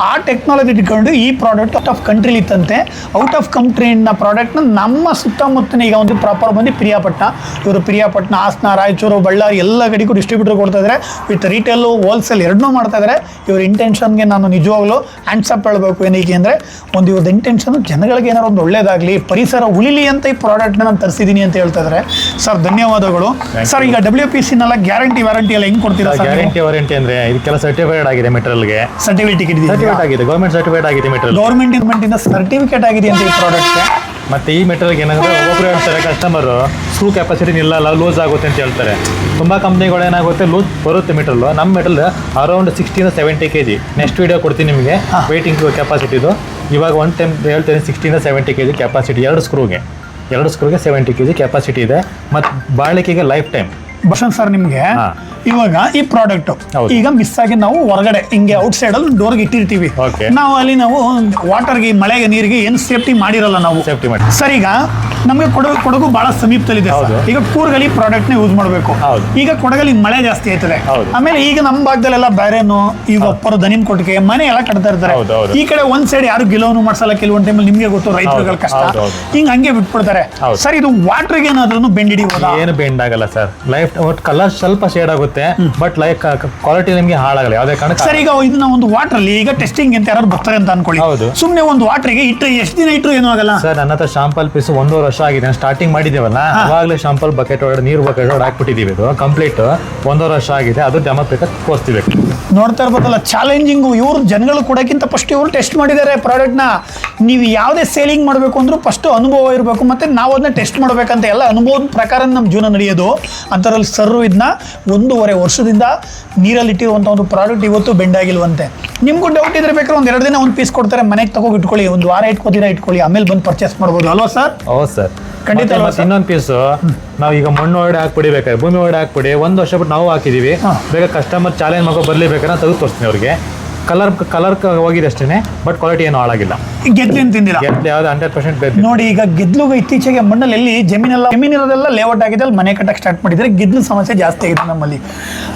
ಆ ಟೆಕ್ನಾಲಜಿ ಇಟ್ಕೊಂಡು ಈ ಪ್ರಾಡಕ್ಟ್ ಔಟ್ ಆಫ್ ಕಂಟ್ರಿಲಿ ಇತ್ತಂತೆ. ಔಟ್ ಆಫ್ ಕಂಟ್ರಿನ ಪ್ರಾಡಕ್ಟ್ನ ನಮ್ಮ ಸುತ್ತಮುತ್ತಲಿನ ಈಗ ಒಂದು ಪ್ರಾಪರ್ ಬಂದು ಪ್ರಿಯಾಪಟ್ಟಣ, ಇವರು ಪ್ರಿಯಾಪಟ್ಟಣ, ಹಾಸನ, ರಾಯಚೂರು, ಬಳ್ಳಾರಿ ಎಲ್ಲ ಕಡೆಗೂ ಡಿಸ್ಟ್ರಿಬ್ಯೂಟರ್ ಕೊಡ್ತಾ ಇದ್ದಾರೆ. ವಿತ್ ರಿಟೇಲು, ಹೋಲ್ಸೇಲ್ ಎರಡನ್ನೂ ಮಾಡ್ತಾ ಇದ್ದಾರೆ. ಇವ್ರ ಇಂಟೆನ್ಷನ್ಗೆ ನಾನು ನಿಜವಾಗ್ಲೂ ಹ್ಯಾಂಡ್ಸಪ್ ಹೇಳಬೇಕು. ಏನಕ್ಕೆ ಅಂದರೆ ಒಂದು ಇವ್ರದ್ದು ಇಂಟೆನ್ಷನ್ ಜನಗಳಿಗೆ ಏನಾರು ಒಂದು ಒಳ್ಳೇದಾಗಲಿ, ಪರಿಸರ ಉಳಿಲಿ ಅಂತ ಈ ಪ್ರಾಡಕ್ಟ್ನ ನಾನು ತರಿಸಿದ್ದೀನಿ ಅಂತ ಹೇಳ್ತಾ ಇದ್ದಾರೆ. ಸರ್ ಧನ್ಯವಾದಗಳು. ಸರ್ ಈಗ WPCನೆಲ್ಲ ಗ್ಯಾರಂಟಿ ವಾರಂಟಿ ಎಲ್ಲ ಹೆಂಗ್ ಕೊಡ್ತೀರಾ ಸರ್? ಗ್ಯಾರಂಟಿ ವಾರಂಟಿ ಅಂದ್ರೆ ಇದಕ್ಕೆಲ್ಲ ಸರ್ಟಿಫೈಡ್ ಆಗಿದೆ ಮೆಟೀರಿಯಲ್ಗೆ, ಸರ್ಟಿಫಿಕೇಟ್ ಆಗಿದೆ, ಗೌರ್ಮೆಂಟ್ ಸರ್ಟಿಫೈಡ್ ಆಗಿದೆ ಮೆಟೀರಿಯಲ್, ಗೌರ್ಮೆಂಟ್ ಇಂದ ಸರ್ಟಿಫಿಕೇಟ್ ಆಗಿದೆ ಅಂತ ಈ ಪ್ರಾಡಕ್ಟ್ಗೆ. ಮತ್ತೆ ಈ ಮೆಟೀರಿಯಲ್ ಏನಾಗುತ್ತೆ, ಒಬ್ಬೊಬ್ರು ಹೇಳ್ತಾರೆ ಕಸ್ಟಮರ್ ಸ್ಕ್ರೂ ಕೆಪಾಸಿಟಿ ಇಲ್ಲ, ಲೂಸ್ ಆಗುತ್ತೆ ಅಂತ ಹೇಳ್ತಾರೆ. ತುಂಬಾ ಕಂಪ್ನಿಗಳು ಏನಾಗುತ್ತೆ, ಲೂಸ್ ಬರುತ್ತೆ ಮೆಟೀರಿಯಲ್. ನಮ್ಮ material around 60 to 70 kg. Next video ಕೊಡ್ತೀನಿ ನಿಮಗೆ ವೇಟಿಂಗ್ ಕೆಪಾಸಿಟಿದು. ಇವಾಗ ಒನ್ ಟೈಮ್ ಹೇಳ್ತೇನೆ, 60 to 70 kg capacity, 2 ಸ್ಕ್ರೂಗೆ 70 kg capacity ಇದೆ. ಮತ್ತು ಬಾಳಿಕೆಗೆ ಲೈಫ್ ಟೈಮ್. ಭೂಷಣ್ ಸರ್ ನಿಮಗೆ ಇವಾಗ ಈ ಪ್ರಾಡಕ್ಟ್ ಈಗ ಮಿಸ್ ಆಗಿ ನಾವು ಹೊರಗಡೆ ಹಿಂಗೆ ಔಟ್ ಸೈಡ್ ಅಲ್ಲಿ ಡೋರ್ಗೆ ಇಟ್ಟಿರ್ತೀವಿ. ನಾವು ಅಲ್ಲಿ ನಾವು ವಾಟರ್ಗೆ, ಮಳೆಗೆ, ನೀರಿಗೆ ಏನು ಸೇಫ್ಟಿ ಮಾಡಿರಲ್ಲ ನಾವು. ಸೇಫ್ಟಿ ಮಾಡಿ ಸರ್ ಈಗ ನಮಗೆ ಕೊಡಗು ಬಹಳ ಸಮೀಪದಲ್ಲಿದೆ. ಈಗ ಕೂರ್ಗಲ್ಲಿ ಪ್ರಾಡಕ್ಟ್ ನ ಯೂಸ್ ಮಾಡಬೇಕು. ಈಗ ಕೊಡಗಲ್ಲಿ ಮಳೆ ಜಾಸ್ತಿ ಆಯ್ತದೆ. ಆಮೇಲೆ ಈಗ ನಮ್ಮ ಭಾಗದಲ್ಲೆಲ್ಲ ಬೇರೆನು ಈಗ ಒಪ್ಪರು ದನಿನ್ ಕೊಟ್ಟಿಗೆ ಮನೆ ಎಲ್ಲ ಕಟ್ತಾ ಇರ್ತಾರೆ. ಈ ಕಡೆ ಒಂದ್ ಸೈಡ್ ಯಾರು ಗಿಲೋನು ಮಾಡ್ಸಲ್ಲ. ಕೆಲವೊಂದು ಟೈಮಲ್ಲಿ ನಿಮ್ಗೆ ಗೊತ್ತು ರೈತರುಗಳ ಕಷ್ಟ, ಹಿಂಗ್ ಹಂಗೆ ಬಿಟ್ಬಿಡ್ತಾರೆ. ಸರ್ ಇದು ವಾಟರ್ಗೆ ಏನಾದ್ರೂ ಬೆಂಡ್ ಹಿಡಿಬೋದಾ? ಏನು ಬೆಂಡ್ ಆಗಲ್ಲ ಸರ್. ಲೈಫ್ ಕಲರ್ ಸ್ವಲ್ಪ ಶೇಡ್ ಆಗುತ್ತೆ, ಬಟ್ ಲೈಕ್ ಕ್ವಾಲಿಟಿ ನಿಮಗೆ ಹಾಳಾಗಲ್ಲ ಯಾವುದೇ ಕಾರಣಕ್ಕೆ. ಸರ್ ಈಗ ಇದನ್ನ ಒಂದು ವಾಟರ್ ಅಲ್ಲಿ ಈಗ ಟೆಸ್ಟಿಂಗ್ ಅಂತ ಯಾರು ಬರ್ತಾರೆ ಅಂತ ಅನ್ಕೊಳ್ಳಿ, ಸುಮ್ನೆ ಒಂದು ವಾಟರ್ಗೆ ಇಟ್ಟರೆ ಎಷ್ಟು ದಿನ ಇಟ್ಟರು ಏನೂ ಆಗಲ್ಲ. ಸರ್ ನನ್ನ ಹತ್ರ ಶಾಂಪಲ್ ಪೀಸ್ 1.5 ವರ್ಷ ಆಗಿದೆ. ಸ್ಟಾರ್ಟಿಂಗ್ ಮಾಡಿದ್ದೇವಲ್ಲ, ಅವಾಗಲೇ ಶಾಂಪಲ್ ಬಕೆಟ್ ಒಳಗಡೆ ನೀರು ಬಕೆಟ್ ಒಳಗಡೆ ಹಾಕ್ಬಿಟ್ಟಿದ್ದೀವಿ. ಇದು ಕಂಪ್ಲೀಟ್ 1.5 ವರ್ಷ ಆಗಿದೆ. ಅದು ಡೆಮೋ ಬೇಕಾದ್ರೆ ತೋರಿಸ್ತೀವಿ. ನೋಡ್ತಾ ಇರ್ಬೋದಲ್ಲ ಚಾಲೆಂಜಿಂಗು. ಇವ್ರು ಜನಗಳು ಕೊಡೋಕ್ಕಿಂತ ಫಸ್ಟ್ ಇವರು ಟೆಸ್ಟ್ ಮಾಡಿದ್ದಾರೆ ಪ್ರಾಡಕ್ಟ್ನ. ನೀವು ಯಾವುದೇ ಸೇಲಿಂಗ್ ಮಾಡಬೇಕು ಅಂದ್ರೂ ಫಸ್ಟ್ ಅನುಭವ ಇರಬೇಕು, ಮತ್ತೆ ನಾವು ಅದನ್ನ ಟೆಸ್ಟ್ ಮಾಡಬೇಕಂತ. ಎಲ್ಲ ಅನುಭವದ ಪ್ರಕಾರ ನಮ್ಮ ಜೀವನ ನಡೆಯೋದು. ಅಂಥದ್ರಲ್ಲಿ ಸರ್ರು ಇದನ್ನ 1.5 ವರ್ಷದಿಂದ ನೀರಲ್ಲಿ ಇಟ್ಟಿರುವಂಥ ಒಂದು ಪ್ರಾಡಕ್ಟ್ ಇವತ್ತು ಬೆಂಡ್ ಆಗಿಲ್ವಂತೆ. ನಿಮಗೂ ಡೌಟ್ ಇದ್ರೆ ಬೇಕಾದ್ರೆ 1-2 ದಿನ ಒಂದು ಪೀಸ್ ಕೊಡ್ತಾರೆ, ಮನೆಗೆ ತಗೋಗಿ ಇಟ್ಕೊಳ್ಳಿ, 1 ವಾರ ಇಟ್ಕೊಳ್ಳಿ, ಆಮೇಲೆ ಬಂದು ಪರ್ಚೇಸ್ ಮಾಡ್ಬೋದು ಅಲ್ವಾ ಸರ್? ಹೌದು ಸರ್, ಖಂಡಿತ. ಇನ್ನೊಂದು ಪೀಸು ನಾವು ಈಗ ಮಣ್ಣು ಒಳಗಡೆ ಹಾಕ್ಬಿಡಿ, ಬೇಕಾದ್ರೆ ಭೂಮಿ ಒಳಗಡೆ ಹಾಕ್ಬಿಡಿ, 1 ವರ್ಷ ಬಿಟ್ಟು ನಾವು ಹಾಕಿದೀವಿ. ಬೇಗ ಕಸ್ಟಮರ್ ಚಾಲೆಂಜ್ ಮಗು ಬರ್ಲೇಬೇಕಾದ್ರೆ ತೆಗೆದು ತೋರಿಸ್ತೀನಿ ಅವ್ರಿಗೆ. ಕಲರ್ ಹೋಗಿದೆ ಅಷ್ಟೇ, ಬಟ್ ಕ್ವಾಲಿಟಿ ಏನು ಹಾಳಾಗಿಲ್ಲ. ಗೆದ್ಲಿನ ತಿಂದಿಲ್ಲ, ಗೆದ್ಲು ಯಾವ್ದು 100% ನೋಡಿ. ಈಗ ಗೆದ್ಲುಗ ಇತ್ತೀಚೆಗೆ ಮಣ್ಣಲ್ಲಿ ಎಲ್ಲಿ ಜಮೀನಿರೋದೆಲ್ಲ ಲೇಔಟ್ ಆಗಿದೆ, ಅಲ್ಲಿ ಮನೆ ಕಟ್ಟಕ್ಕೆ ಸ್ಟಾರ್ಟ್ ಮಾಡಿದ್ರೆ ಗೆದ್ಲು ಸಮಸ್ಯೆ ಜಾಸ್ತಿ ಆಗಿದೆ ನಮ್ಮಲ್ಲಿ.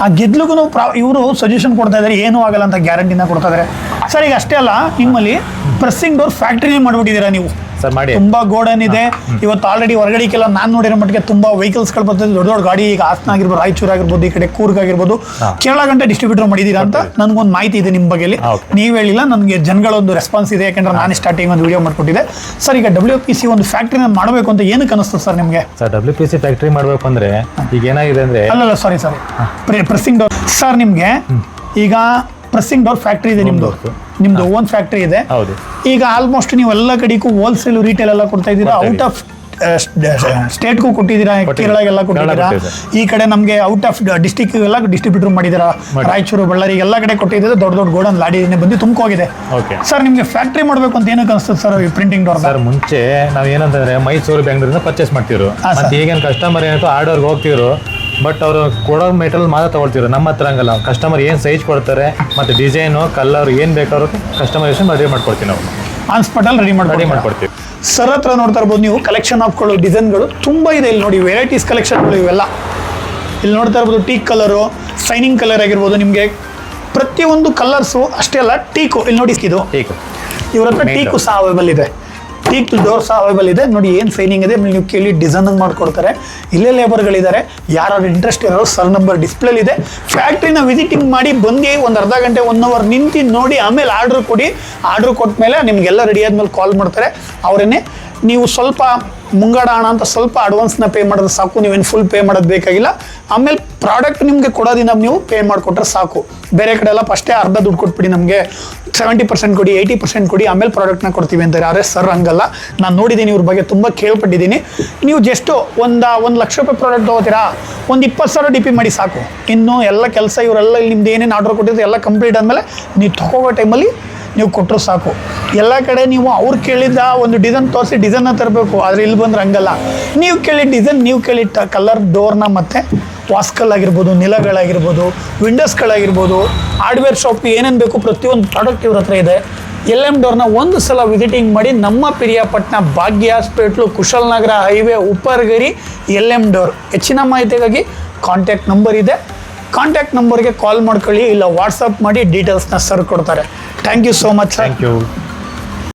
ಆ ಗೆದ್ಲುಗೂ ಇವರು ಸಜೆಷನ್ ಕೊಡ್ತಾ ಇದ್ದಾರೆ, ಏನೂ ಆಗಲ್ಲ ಅಂತ ಗ್ಯಾರಂಟಿನ ಕೊಡ್ತಾ ಇದ್ದಾರೆ. ಸರ್ ಈಗ ಅಷ್ಟೇ ಅಲ್ಲ, ನಿಮ್ಮಲ್ಲಿ ಪ್ರೆಸ್ಸಿಂಗ್ ಡೋರ್ ಫ್ಯಾಕ್ಟ್ರಿನೇ ಮಾಡ್ಬಿಟ್ಟಿದ್ದೀರಾ ನೀವು. ಸರ್ ಮಾಡಿ ತುಂಬಾ ಗೋಡನ್ ಇದೆ ಇವತ್ತು ಆಲ್ರೆಡಿ. ಹೊರಗಡೆಗೆಲ್ಲ ನಾನು ನೋಡಿರೋ ಮಟ್ಟಿಗೆ ತುಂಬಾ ವೆಹಿಕಲ್ಸ್ಗಳು ಬರ್ತದೆ, ದೊಡ್ಡ ದೊಡ್ಡ ಗಾಡಿ. ಈಗ ಹಾಸನ ಆಗಿರ್ಬೋದು, ರಾಯಚೂರು ಆಗಿರ್ಬೋದು, ಈ ಕಡೆ ಕೂರ್ಗ್ ಆಗಿರ್ಬೋದು, ಕೇರಳ ಗಂಟೆ ಡಿಸ್ಟ್ರಿಬ್ಯೂಟರ್ ಮಾಡಿದ್ದೀರಾ ಅಂತ ನನಗೊಂದು ಮಾಹಿತಿ ಇದೆ ನಿಮ್ಮ ಬಗ್ಗೆ. ನೀವು ಹೇಳಿಲ್ಲ, ನನಗೆ ಜನಗಳೊಂದು ರೆಸ್ಪಾನ್ಸ್ ಇದೆ, ಯಾಕಂದ್ರೆ ನಾನು ಸ್ಟಾರ್ಟಿಂಗ್ ಒಂದು ವಿಡಿಯೋ ಮಾಡ್ಕೊಟ್ಟಿದ್ದೆ. ಸರ್ ಈಗ WPC ಒಂದು ಫ್ಯಾಕ್ಟ್ರಿನ ಮಾಡಬೇಕು ಅಂತ ಏನಕ್ಕೆ ಅನಿಸ್ತು ಸರ್ ನಿಮಗೆ? ಸರ್ WPC ಫ್ಯಾಕ್ಟ್ರಿ ಮಾಡಬೇಕು ಅಂದ್ರೆ ಈಗ ಏನಾಗಿದೆ ಅಂದ್ರೆ, ಅಲ್ಲಲ್ಲ ಸಾರಿ ಪ್ರೆಸ್ಸಿಂಗ್ ಡೋರ್. ಸರ್ ನಿಮಗೆ ಈಗ ಪ್ರೆಸ್ಸಿಂಗ್ ಡೋರ್ ಫ್ಯಾಕ್ಟ್ರಿ ಇದೆ, ನಿಮ್ದು ಓನ್ ಫ್ಯಾಕ್ಟ್ರಿ ಇದೆ. ಈಗ ಆಲ್ಮೋಸ್ಟ್ ನೀವು ಎಲ್ಲ ಕಡೆಗೂ ಹೋಲ್ಸೇಲ್ ರಿಟೇಲ್ ಎಲ್ಲ ಕೊಡ್ತಾ ಇದ್ದೀರಾ. ಔಟ್ ಆಫ್ ಸ್ಟೇಟ್ಗೂ ಕೊಟ್ಟಿದ್ದೀರಾ, ಕೇರಳಗೆಲ್ಲ ಕೊಟ್ಟಿದ್ದೀರಾ. ಈ ಕಡೆ ನಮಗೆ ಔಟ್ ಆಫ್ ಡಿಸ್ಟಿಕ್ಗೆಲ್ಲ ಡಿಸ್ಟ್ರಿಬ್ಯೂಟರ್ ಮಾಡಿದ್ದೀರಾ. ರಾಯಚೂರು, ಬಳ್ಳಾರಿ ಎಲ್ಲ ಕಡೆ ಕೊಟ್ಟಿದ್ದೀರಾ. ದೊಡ್ಡ ದೊಡ್ಡ ಗೋಡನ್ ಲಾಡಿನೇ ಬಂದು ತುಂಬಿಕೋಗಿದೆ. ಸರ್ ನಿಮಗೆ ಫ್ಯಾಕ್ಟ್ರಿ ಮಾಡಬೇಕು ಅಂತ ಏನಕ್ಕೆ ಅನಿಸ್ತದೆ ಸರ್ ಈ ಪ್ರಿಂಟಿಂಗ್ ಡೋರ್? ಸರ್ ಮುಂಚೆ ನಾವು ಏನಂತಂದ್ರೆ ಮೈಸೂರು, ಬೆಂಗಳೂರಿಂದ ಪರ್ಚೇಸ್ ಮಾಡ್ತಿದ್ರು. ಮತ್ತೆ ಈಗೇನು ಕಸ್ಟಮರ್ ಏನಾಯ್ತು ಆರ್ಡರ್ಗೆ ಹೋಗ್ತಿದ್ರು, ಬಟ್ ಅವರು ಕೊಡೋ ಮೆಟೀರಿಯಲ್ ಮಾತ್ರ ತಗೊಳ್ತಿದ್ರು. ನಮ್ಮ ಹತ್ರ ಹಂಗಲ್ಲ, ಕಸ್ಟಮರ್ ಏನು ಸೈಜ್ ಕೊಡ್ತಾರೆ ಮತ್ತು ಡಿಸೈನು, ಕಲರ್ ಏನು ಬೇಕಾದ್ರೂ ಕಸ್ಟಮೈಸೇಷನ್ ರೆಡಿ ಮಾಡ್ಕೊಡ್ತೀವಿ ನಾವು. ಆನ್ ಸ್ಪಾಟಲ್ಲಿ ರೆಡಿ ಮಾಡ್ಕೊಡ್ತೀವಿ. ಸರ್ ಹತ್ರ ನೋಡ್ತಾ ಇರ್ಬೋದು ನೀವು, ಕಲೆಕ್ಷನ್ ಆಫ್ಗಳು, ಡಿಸೈನ್ಗಳು ತುಂಬ ಇದೆ ಇಲ್ಲಿ ನೋಡಿ. ವೆರೈಟೀಸ್ ಕಲೆಕ್ಷನ್ಗಳು ಇವೆಲ್ಲ ಇಲ್ಲಿ ನೋಡ್ತಾ ಇರ್ಬೋದು. ಟೀಕ್ ಕಲರು, ಶೈನಿಂಗ್ ಕಲರ್ ಆಗಿರ್ಬೋದು, ನಿಮಗೆ ಪ್ರತಿಯೊಂದು ಕಲರ್ಸು ಅಷ್ಟೇ ಅಲ್ಲ, ಟೀಕು ಇಲ್ಲಿ ನೋಡಿ ಇದು ಈಗ ಇವ್ರ ಹತ್ರ ಟೀಕು ಸಹ ಅವೈಬಲ್ ಇದೆ, ಟೀಕ್ ಡೋರ್ ಸಹ ಅವೈಬಲ್ ಇದೆ. ನೋಡಿ ಏನು ಸೈನಿಂಗ್ ಇದೆ, ನೀವು ಕೇಳಿ ಡಿಸೈನ್ ಮಾಡ್ಕೊಡ್ತಾರೆ. ಇಲ್ಲೇ ಲೇಬರ್ಗಳಿದ್ದಾರೆ, ಯಾರು ಇಂಟ್ರೆಸ್ಟ್ ಇರೋರು ಸರ್ ನಂಬರ್ ಡಿಸ್ಪ್ಲೇಲಿ ಇದೆ. ಫ್ಯಾಕ್ಟ್ರಿನ ವಿಸಿಟಿಂಗ್ ಮಾಡಿ ಬಂದು ಒಂದು ಅರ್ಧ ಗಂಟೆ 1 hour ನಿಂತು ನೋಡಿ ಆಮೇಲೆ ಆರ್ಡ್ರ್ ಕೊಡಿ. ಆರ್ಡ್ರ್ ಕೊಟ್ಮೇಲೆ ನಿಮಗೆಲ್ಲ ರೆಡಿ ಆದ್ಮೇಲೆ ಕಾಲ್ ಮಾಡ್ತಾರೆ ಅವರೇನೆ. ನೀವು ಸ್ವಲ್ಪ ಮುಂಗಡ ಹಣ ಅಂತ ಸ್ವಲ್ಪ ಅಡ್ವಾನ್ಸ್ನ ಪೇ ಮಾಡೋದು ಸಾಕು, ನೀವೇನು ಫುಲ್ ಪೇ ಮಾಡೋದು ಬೇಕಾಗಿಲ್ಲ. ಆಮೇಲೆ ಪ್ರಾಡಕ್ಟ್ ನಿಮಗೆ ಕೊಡೋದಿನ ನೀವು ಪೇ ಮಾಡಿಕೊಟ್ರೆ ಸಾಕು. ಬೇರೆ ಕಡೆ ಎಲ್ಲ ಫಸ್ಟೇ ಅರ್ಧ ದುಡ್ಡು ಕೊಟ್ಬಿಡಿ, ನಮಗೆ 70% ಕೊಡಿ, 80% ಕೊಡಿ, ಆಮೇಲೆ ಪ್ರಾಡಕ್ಟ್ನ ಕೊಡ್ತೀವಿ ಅಂತಾರೆ. ಅರೆ ಸರ್ ಹಂಗಲ್ಲ, ನಾನು ನೋಡಿದ್ದೀನಿ ಇವ್ರ ಬಗ್ಗೆ ತುಂಬ ಕೇಳ್ಪಟ್ಟಿದ್ದೀನಿ. ನೀವು ಜಸ್ಟು ಒಂದು ಲಕ್ಷ ರೂಪಾಯಿ ಪ್ರಾಡಕ್ಟ್ ತೊಗೋತೀರಾ, ಒಂದು 20,000 DP ಮಾಡಿ ಸಾಕು. ಇನ್ನು ಎಲ್ಲ ಕೆಲಸ ಇವರೆಲ್ಲ ನಿಮ್ದು ಏನೇನು ಆರ್ಡರ್ ಕೊಟ್ಟಿದ್ರೆ ಎಲ್ಲ ಕಂಪ್ಲೀಟ್ ಆದಮೇಲೆ ನೀವು ತಗೋಗೋ ಟೈಮಲ್ಲಿ ನೀವು ಕೊಟ್ಟರು ಸಾಕು. ಎಲ್ಲ ಕಡೆ ನೀವು ಅವ್ರು ಕೇಳಿದ್ದ ಒಂದು ಡಿಸೈನ್ ತೋರಿಸಿ ಡಿಸೈನ್ನ ತರಬೇಕು, ಆದರೆ ಇಲ್ಲಿ ಬಂದ್ರೆ ಹಂಗಲ್ಲ. ನೀವು ಕೇಳಿದ ಡಿಸೈನ್, ನೀವು ಕೇಳಿದ ಕಲರ್, ಡೋರ್ನ ಮತ್ತು ವಾಸ್ಕಲ್ ಆಗಿರ್ಬೋದು, ನೆಲಗಳಾಗಿರ್ಬೋದು, ವಿಂಡೋಸ್ಗಳಾಗಿರ್ಬೋದು, ಹಾರ್ಡ್ವೇರ್ ಶಾಪ್ ಏನೇನು ಬೇಕು ಪ್ರತಿಯೊಂದು ಪ್ರಾಡಕ್ಟ್ ಇವ್ರ ಹತ್ರ ಇದೆ. LM ಡೋರ್ನ ಒಂದು ಸಲ ವಿಸಿಟಿಂಗ್ ಮಾಡಿ. ನಮ್ಮ Piriyapatna Bhagya hospital, Kushalnagar highway, Uppargeri, LM door. ಹೆಚ್ಚಿನ ಮಾಹಿತಿಗಾಗಿ ಕಾಂಟ್ಯಾಕ್ಟ್ ನಂಬರ್ ಇದೆ, ಕಾಂಟ್ಯಾಕ್ಟ್ ನಂಬರ್ಗೆ ಕಾಲ್ ಮಾಡ್ಕೊಳ್ಳಿ, ಇಲ್ಲ ವಾಟ್ಸಪ್ ಮಾಡಿ, ಡೀಟೇಲ್ಸ್ನ ಸರ್ ಕೊಡ್ತಾರೆ. Thank you so much sir. Thank you.